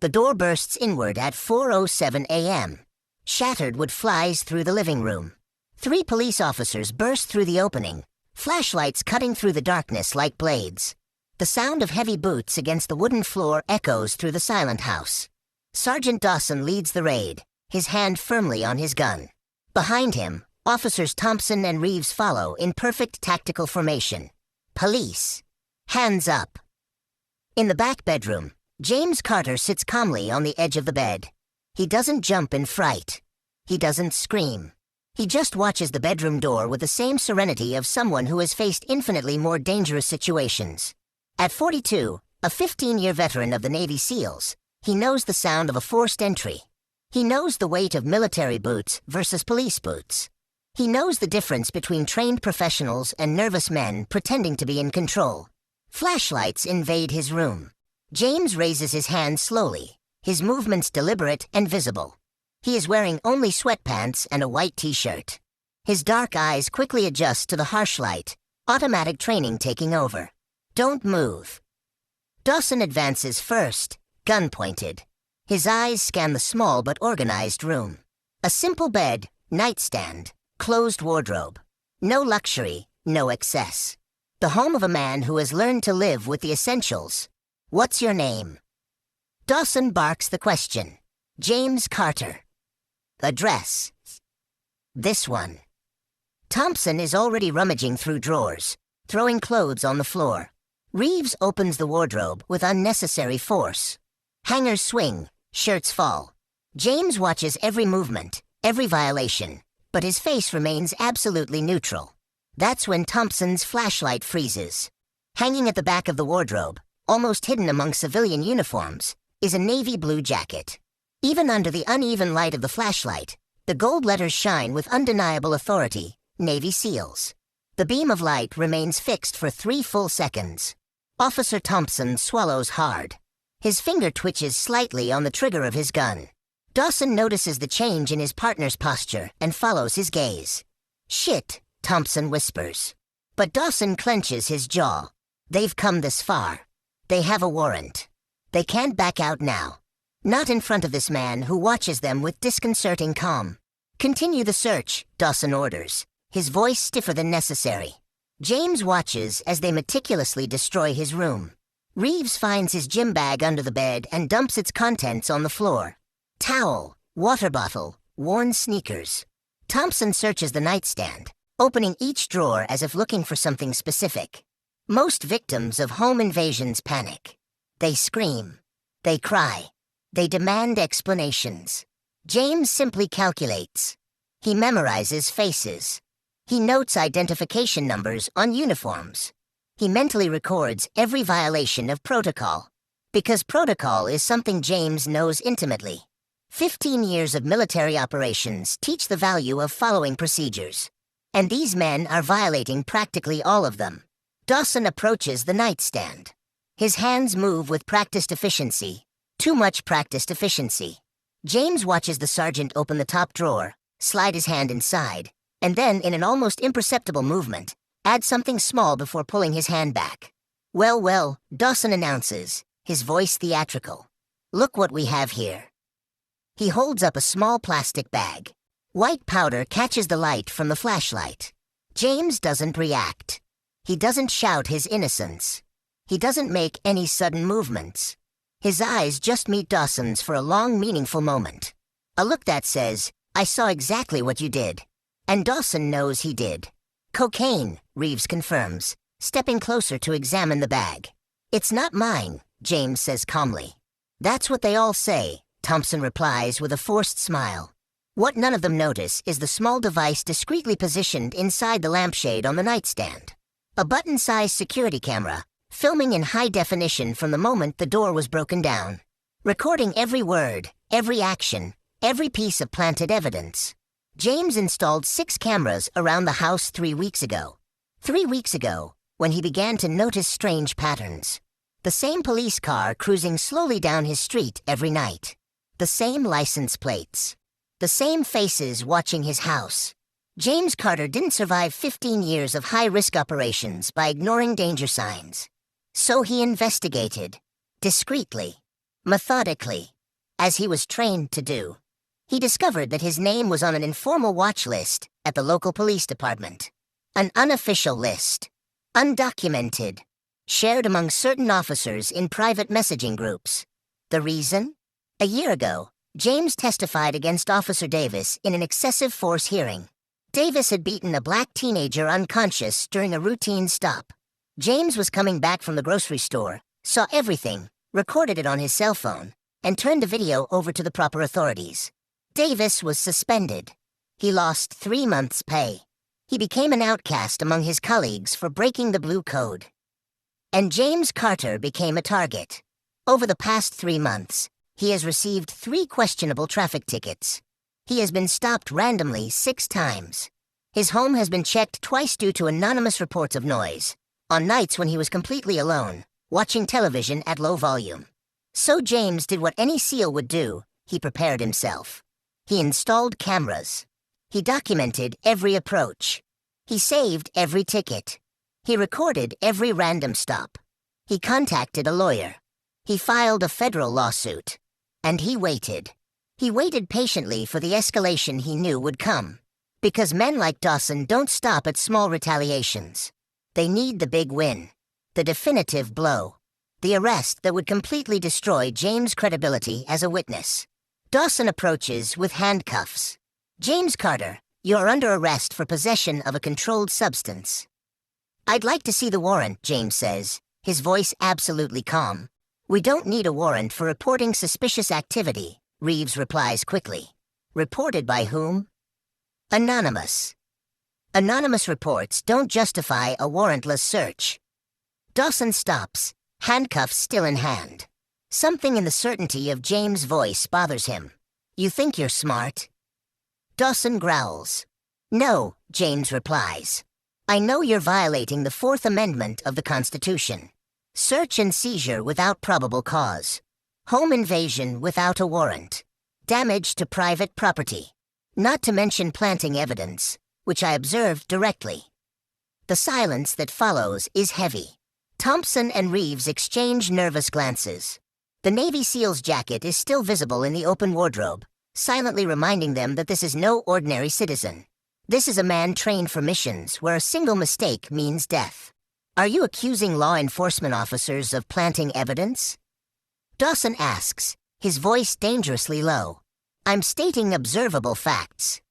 The door bursts inward at 4:07 a.m. Shattered wood flies through the living room. 3 police officers burst through the opening, flashlights cutting through the darkness like blades. The sound of heavy boots against the wooden floor echoes through the silent house. Sergeant Dawson leads the raid, his hand firmly on his gun. Behind him, Officers Thompson and Reeves follow in perfect tactical formation. Police. Hands up. In the back bedroom, James Carter sits calmly on the edge of the bed. He doesn't jump in fright. He doesn't scream. He just watches the bedroom door with the same serenity of someone who has faced infinitely more dangerous situations. At 42, a 15-year veteran of the Navy SEALs, he knows the sound of a forced entry. He knows the weight of military boots versus police boots. He knows the difference between trained professionals and nervous men pretending to be in control. Flashlights invade his room. James raises his hand slowly, his movements deliberate and visible. He is wearing only sweatpants and a white t-shirt. His dark eyes quickly adjust to the harsh light, automatic training taking over. Don't move. Dawson advances first, gun pointed. His eyes scan the small but organized room. A simple bed, nightstand, closed wardrobe. No luxury, no excess. The home of a man who has learned to live with the essentials. What's your name? Dawson barks the question. James Carter. Address. This one. Thompson is already rummaging through drawers, throwing clothes on the floor. Reeves opens the wardrobe with unnecessary force. Hangers swing, shirts fall. James watches every movement, every violation, but his face remains absolutely neutral. That's when Thompson's flashlight freezes. Hanging at the back of the wardrobe, almost hidden among civilian uniforms, is a navy blue jacket. Even under the uneven light of the flashlight, the gold letters shine with undeniable authority, Navy SEALs. The beam of light remains fixed for 3 full seconds. Officer Thompson swallows hard. His finger twitches slightly on the trigger of his gun. Dawson notices the change in his partner's posture and follows his gaze. Shit, Thompson whispers. But Dawson clenches his jaw. They've come this far. They have a warrant. They can't back out now. Not in front of this man who watches them with disconcerting calm. Continue the search, Dawson orders, his voice stiffer than necessary. James watches as they meticulously destroy his room. Reeves finds his gym bag under the bed and dumps its contents on the floor. Towel, water bottle, worn sneakers. Thompson searches the nightstand, opening each drawer as if looking for something specific. Most victims of home invasions panic. They scream. They cry. They demand explanations. James simply calculates. He memorizes faces. He notes identification numbers on uniforms. He mentally records every violation of protocol. Because protocol is something James knows intimately. 15 years of military operations teach the value of following procedures. And these men are violating practically all of them. Dawson approaches the nightstand. His hands move with practiced efficiency. Too much practiced efficiency. James watches the sergeant open the top drawer, slide his hand inside, and then, in an almost imperceptible movement, add something small before pulling his hand back. Well, Dawson announces, his voice theatrical. Look what we have here. He holds up a small plastic bag. White powder catches the light from the flashlight. James doesn't react. He doesn't shout his innocence. He doesn't make any sudden movements. His eyes just meet Dawson's for a long, meaningful moment. A look that says, I saw exactly what you did. And Dawson knows he did. Cocaine, Reeves confirms, stepping closer to examine the bag. It's not mine, James says calmly. That's what they all say, Thompson replies with a forced smile. What none of them notice is the small device discreetly positioned inside the lampshade on the nightstand. A button-sized security camera, filming in high definition from the moment the door was broken down. Recording every word, every action, every piece of planted evidence. James installed 6 cameras around the house 3 weeks ago. 3 weeks ago, when he began to notice strange patterns. The same police car cruising slowly down his street every night. The same license plates. The same faces watching his house. James Carter didn't survive 15 years of high-risk operations by ignoring danger signs. So he investigated. Discreetly. Methodically. as he was trained to do. He discovered that his name was on an informal watch list at the local police department. An unofficial list. Undocumented. Shared among certain officers in private messaging groups. The reason? A year ago, James testified against Officer Davis in an excessive force hearing. Davis had beaten a black teenager unconscious during a routine stop. James was coming back from the grocery store, saw everything, recorded it on his cell phone, and turned the video over to the proper authorities. Davis was suspended. He lost 3 months' pay. He became an outcast among his colleagues for breaking the blue code. And James Carter became a target. Over the past 3 months, he has received 3 questionable traffic tickets. He has been stopped randomly 6 times. His home has been checked twice due to anonymous reports of noise, on nights when he was completely alone, watching television at low volume. So James did what any SEAL would do. He prepared himself. He installed cameras. He documented every approach. He saved every ticket. He recorded every random stop. He contacted a lawyer. He filed a federal lawsuit. And he waited. He waited patiently for the escalation he knew would come. Because men like Dawson don't stop at small retaliations. They need the big win. The definitive blow. The arrest that would completely destroy James' credibility as a witness. Dawson approaches with handcuffs. James Carter, you're under arrest for possession of a controlled substance. I'd like to see the warrant, James says, his voice absolutely calm. We don't need a warrant for reporting suspicious activity, Reeves replies quickly. Reported by whom? Anonymous. Anonymous reports don't justify a warrantless search. Dawson stops, handcuffs still in hand. Something in the certainty of James' voice bothers him. You think you're smart? Dawson growls. No, James replies. I know you're violating the 4th Amendment of the Constitution. Search and seizure without probable cause. Home invasion without a warrant. Damage to private property. Not to mention planting evidence, which I observed directly. The silence that follows is heavy. Thompson and Reeves exchange nervous glances. The Navy SEAL's jacket is still visible in the open wardrobe, silently reminding them that this is no ordinary citizen. This is a man trained for missions where a single mistake means death. Are you accusing law enforcement officers of planting evidence? Dawson asks, his voice dangerously low. I'm stating observable facts.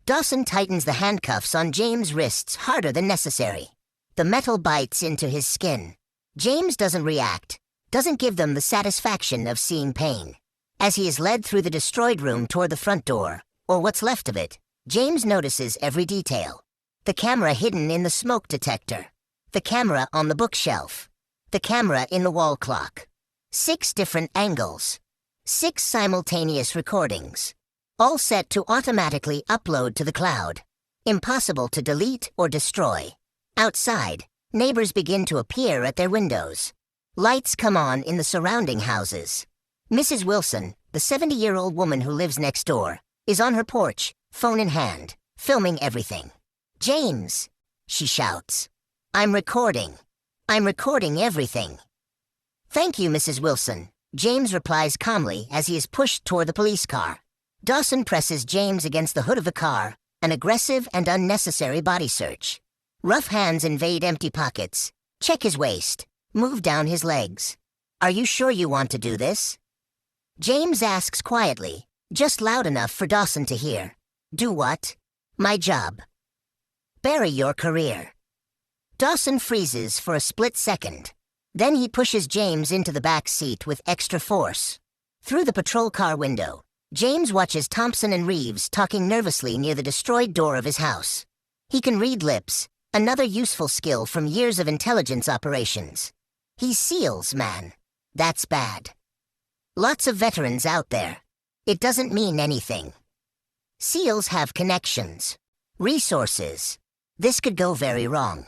Dawson tightens the handcuffs on James' wrists harder than necessary. The metal bites into his skin. James doesn't react, doesn't give them the satisfaction of seeing pain. As he is led through the destroyed room toward the front door, or what's left of it, James notices every detail. The camera hidden in the smoke detector. The camera on the bookshelf. The camera in the wall clock. 6 different angles. 6 simultaneous recordings. All set to automatically upload to the cloud. Impossible to delete or destroy. Outside, neighbors begin to appear at their windows. Lights come on in the surrounding houses. Mrs. Wilson, the 70-year-old woman who lives next door, is on her porch, phone in hand, filming everything. James, she shouts. I'm recording. I'm recording everything. Thank you, Mrs. Wilson, James replies calmly as he is pushed toward the police car. Dawson presses James against the hood of the car, an aggressive and unnecessary body search. Rough hands invade empty pockets, check his waist, move down his legs. Are you sure you want to do this? James asks quietly, just loud enough for Dawson to hear. Do what? My job. Bury your career. Dawson freezes for a split second. Then he pushes James into the back seat with extra force. Through the patrol car window, James watches Thompson and Reeves talking nervously near the destroyed door of his house. He can read lips, another useful skill from years of intelligence operations. He's SEALs, man. That's bad. Lots of veterans out there. It doesn't mean anything. SEALs have connections, resources. This could go very wrong.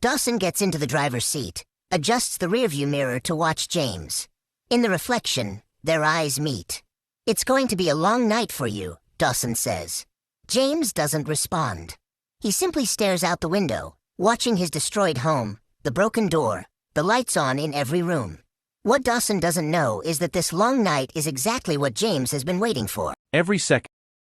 Dawson gets into the driver's seat, adjusts the rearview mirror to watch James. In the reflection, their eyes meet. It's going to be a long night for you, Dawson says. James doesn't respond. He simply stares out the window, watching his destroyed home, the broken door, the lights on in every room. What Dawson doesn't know is that this long night is exactly what James has been waiting for. Every second.